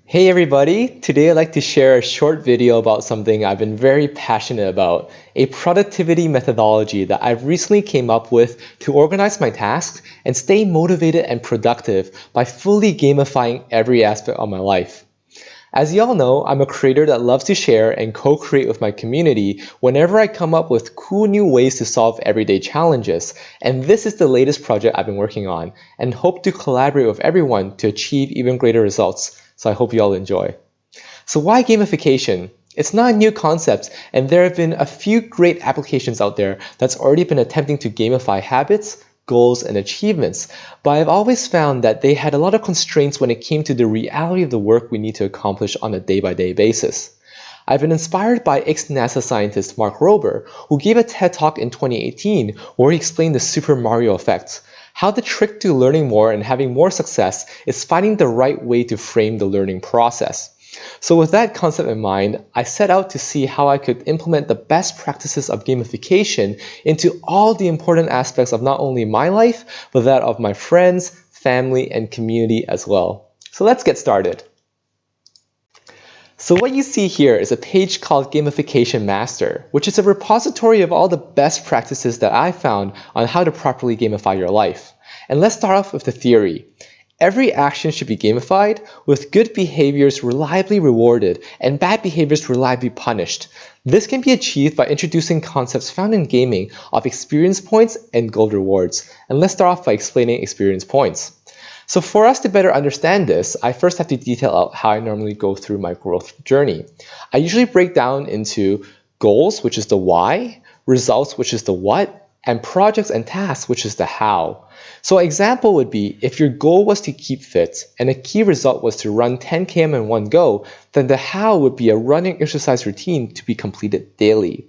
Hey everybody! Today I'd like to share a short video about something I've been very passionate about, a productivity methodology that I've recently came up with to organize my tasks and stay motivated and productive by fully gamifying every aspect of my life. As y'all know, I'm a creator that loves to share and co-create with my community whenever I come up with cool new ways to solve everyday challenges, and this is the latest project I've been working on, and hope to collaborate with everyone to achieve even greater results, so I hope you all enjoy. So why gamification? It's not a new concept, and there have been a few great applications out there that's already been attempting to gamify habits, goals, and achievements, but I've always found that they had a lot of constraints when it came to the reality of the work we need to accomplish on a day-by-day basis. I've been inspired by ex-NASA scientist Mark Rober, who gave a TED Talk in 2018 where he explained the Super Mario effect, how the trick to learning more and having more success is finding the right way to frame the learning process. So with that concept in mind, I set out to see how I could implement the best practices of gamification into all the important aspects of not only my life, but that of my friends, family, and community as well. So let's get started. So what you see here is a page called Gamification Master, which is a repository of all the best practices that I found on how to properly gamify your life. And let's start off with the theory. Every action should be gamified, with good behaviors reliably rewarded and bad behaviors reliably punished. This can be achieved by introducing concepts found in gaming of experience points and gold rewards. And let's start off by explaining experience points. So for us to better understand this, I first have to detail out how I normally go through my growth journey. I usually break down into goals, which is the why, results, which is the what, and projects and tasks, which is the how. So an example would be if your goal was to keep fit and a key result was to run 10 km in one go, then the how would be a running exercise routine to be completed daily.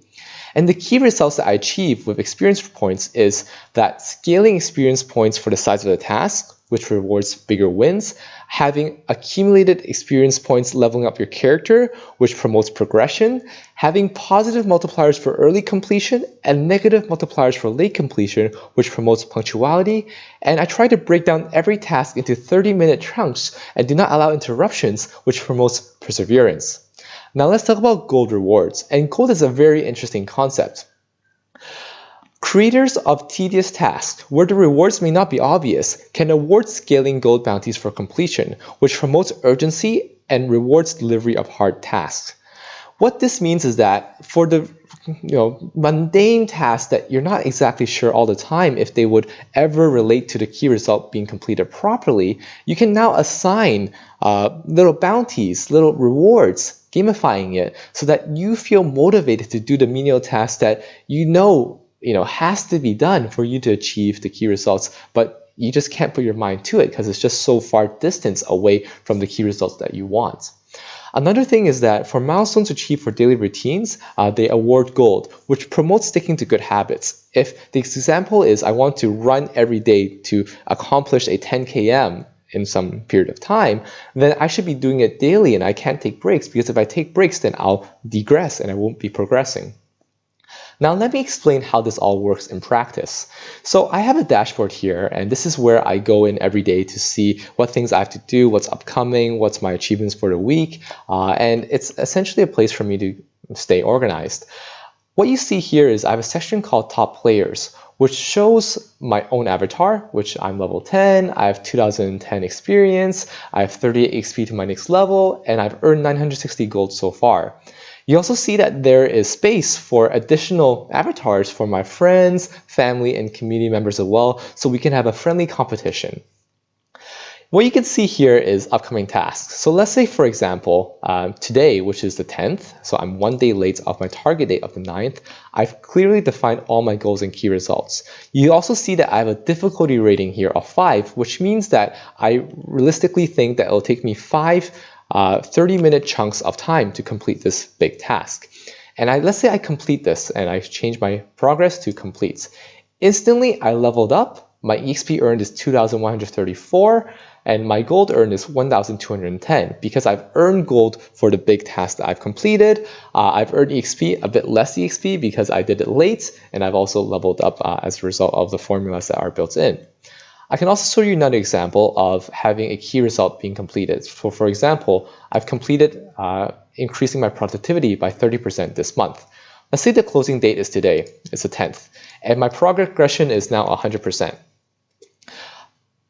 And the key results that I achieve with experience points is that scaling experience points for the size of the task, which rewards bigger wins, having accumulated experience points leveling up your character, which promotes progression, having positive multipliers for early completion and negative multipliers for late completion, which promotes punctuality, and I try to break down every task into 30-minute chunks and do not allow interruptions, which promotes perseverance. Now let's talk about gold rewards, and gold is a very interesting concept. Creators of tedious tasks, where the rewards may not be obvious, can award scaling gold bounties for completion, which promotes urgency and rewards delivery of hard tasks. What this means is that for the mundane tasks that you're not exactly sure all the time if they would ever relate to the key result being completed properly, you can now assign little bounties, little rewards, gamifying it so that you feel motivated to do the menial task that you know has to be done for you to achieve the key results, but you just can't put your mind to it because it's just so far distance away from the key results that you want. Another thing is that for milestones achieved for daily routines, they award gold, which promotes sticking to good habits. If the example is I want to run every day to accomplish a 10 km in some period of time, then I should be doing it daily and I can't take breaks, because if I take breaks, then I'll degress and I won't be progressing. Now let me explain how this all works in practice. So I have a dashboard here, and this is where I go in every day to see what things I have to do, what's upcoming, what's my achievements for the week, and it's essentially a place for me to stay organized. What you see here is I have a section called Top Players, which shows my own avatar, which I'm level 10, I have 2010 experience, I have 38 XP to my next level, and I've earned 960 gold so far. You also see that there is space for additional avatars for my friends, family, and community members as well, so we can have a friendly competition. What you can see here is upcoming tasks. So let's say, for example, today, which is the 10th, so I'm one day late of my target date of the 9th, I've clearly defined all my goals and key results. You also see that I have a difficulty rating here of 5, which means that I realistically think that it'll take me 5 30-minute chunks of time to complete this big task. And let's say I complete this and I change my progress to complete. Instantly, I leveled up. My EXP earned is 2,134, and my gold earned is 1,210 because I've earned gold for the big task that I've completed. I've earned EXP, a bit less EXP because I did it late, and I've also leveled up as a result of the formulas that are built in. I can also show you another example of having a key result being completed. For example, I've completed increasing my productivity by 30% this month. Let's say the closing date is today, it's the 10th, and my progression is now 100%.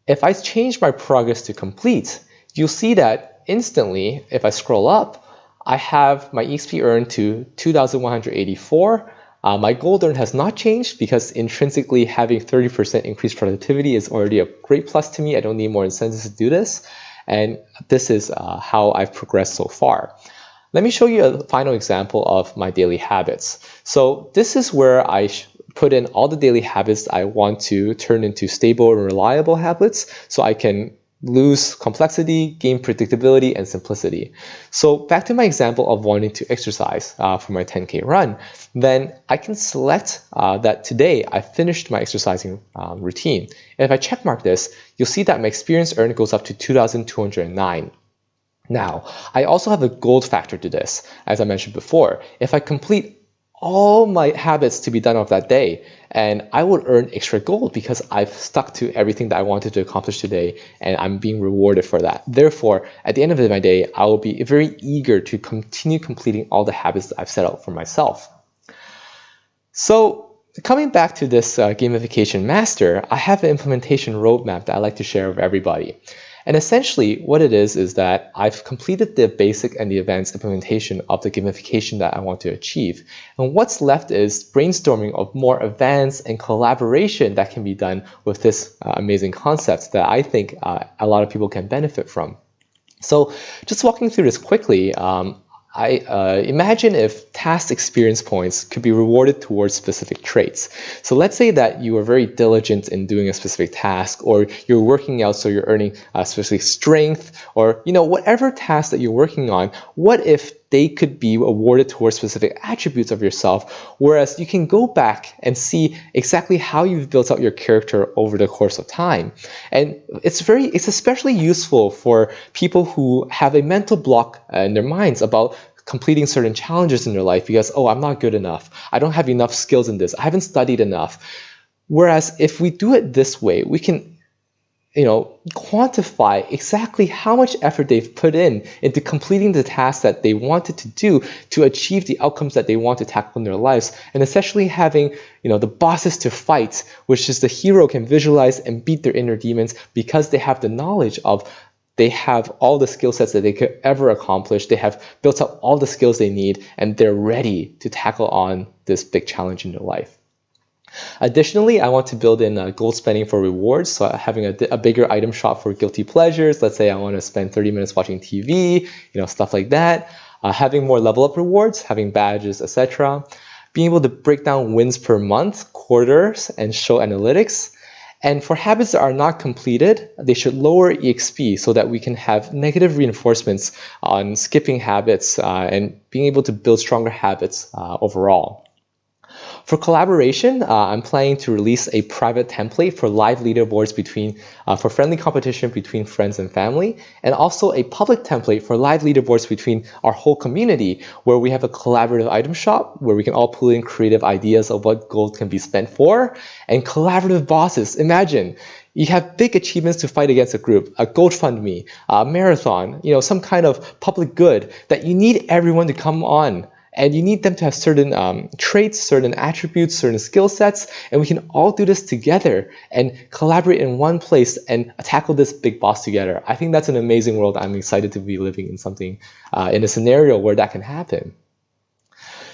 If I change my progress to complete, you'll see that instantly, if I scroll up, I have my EXP earned to 2,184. My goal earned has not changed because intrinsically having 30% increased productivity is already a great plus to me. I don't need more incentives to do this. And this is how I've progressed so far. Let me show you a final example of my daily habits. So this is where I put in all the daily habits I want to turn into stable and reliable habits so I can lose complexity, gain predictability, and simplicity. So back to my example of wanting to exercise for my 10K run, then I can select that today I finished my exercising routine. And if I checkmark this, you'll see that my experience earned goes up to 2,209. Now, I also have a gold factor to this. As I mentioned before, if I complete all my habits to be done of that day, and I would earn extra gold because I've stuck to everything that I wanted to accomplish today, and I'm being rewarded for that. Therefore, at the end of my day, I will be very eager to continue completing all the habits that I've set out for myself. So, coming back to this gamification master, I have an implementation roadmap that I like to share with everybody. And essentially what it is that I've completed the basic and the advanced implementation of the gamification that I want to achieve. And what's left is brainstorming of more advanced and collaboration that can be done with this amazing concept that I think a lot of people can benefit from. So just walking through this quickly, imagine if task experience points could be rewarded towards specific traits. So let's say that you are very diligent in doing a specific task, or you're working out so you're earning specific strength, or whatever task that you're working on. What if they could be awarded towards specific attributes of yourself, whereas you can go back and see exactly how you've built out your character over the course of time. And it's especially useful for people who have a mental block in their minds about completing certain challenges in their life because, oh, I'm not good enough. I don't have enough skills in this. I haven't studied enough. Whereas if we do it this way, we can quantify exactly how much effort they've put into completing the tasks that they wanted to do to achieve the outcomes that they want to tackle in their lives, and essentially having the bosses to fight, which is the hero can visualize and beat their inner demons because they have the knowledge of they have all the skill sets that they could ever accomplish. They have built up all the skills they need, and they're ready to tackle on this big challenge in their life. Additionally, I want to build in goal spending for rewards, so having a bigger item shop for guilty pleasures. Let's say I want to spend 30 minutes watching TV, stuff like that. Having more level up rewards, having badges, etc. Being able to break down wins per month, quarters, and show analytics. And for habits that are not completed, they should lower EXP so that we can have negative reinforcements on skipping habits and being able to build stronger habits overall. For collaboration, I'm planning to release a private template for live leaderboards for friendly competition between friends and family, and also a public template for live leaderboards between our whole community, where we have a collaborative item shop where we can all pull in creative ideas of what gold can be spent for, and collaborative bosses. Imagine you have big achievements to fight against a group, a GoFundMe, a marathon, some kind of public good that you need everyone to come on. And you need them to have certain traits, certain attributes, certain skill sets, and we can all do this together and collaborate in one place and tackle this big boss together. I think that's an amazing world. I'm excited to be living in in a scenario where that can happen.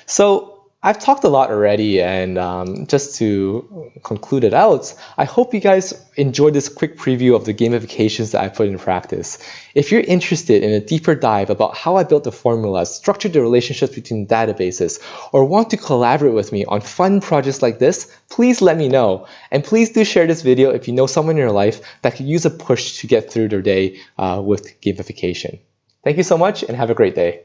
So I've talked a lot already, and just to conclude it out, I hope you guys enjoyed this quick preview of the gamifications that I put in practice. If you're interested in a deeper dive about how I built the formulas, structured the relationships between databases, or want to collaborate with me on fun projects like this, please let me know. And please do share this video if you know someone in your life that could use a push to get through their day with gamification. Thank you so much, and have a great day.